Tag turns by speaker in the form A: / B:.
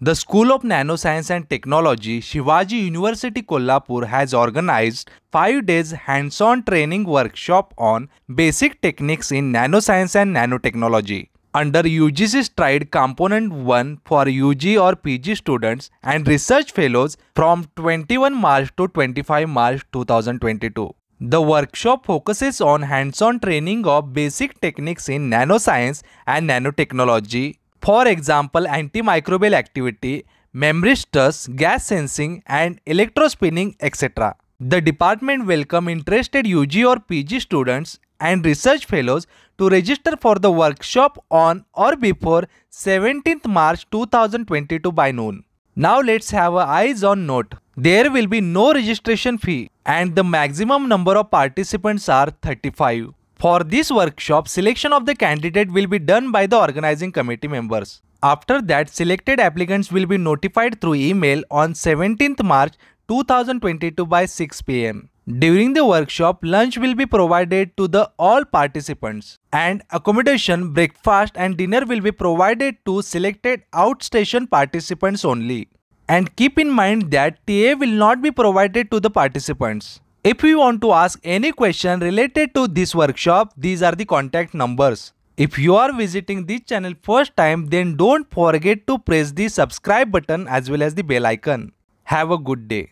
A: The School of Nanoscience and Technology, Shivaji University, Kolhapur has organized 5 days hands-on training workshop on basic techniques in nanoscience and nanotechnology under UGC-STRIDE Component 1 for UG or PG students and research fellows from 21 March to 25 March 2022. The workshop focuses on hands-on training of basic techniques in nanoscience and nanotechnology. For example, antimicrobial activity, memory stress, gas sensing, and electrospinning, etc. The department welcomes interested UG or PG students and research fellows to register for the workshop on or before 17th March 2022 by noon. Now let's have a eyes on note. There will be no registration fee and the maximum number of participants are 35. For this workshop, selection of the candidate will be done by the organizing committee members. After that, selected applicants will be notified through email on 17th March 2022 by 6 p.m. During the workshop, lunch will be provided to all participants and accommodation, breakfast and dinner will be provided to selected outstation participants only. And keep in mind that TA will not be provided to the participants. If you want to ask any question related to this workshop, these are the contact numbers. If you are visiting this channel first time, then don't forget to press the subscribe button as well as the bell icon. Have a good day.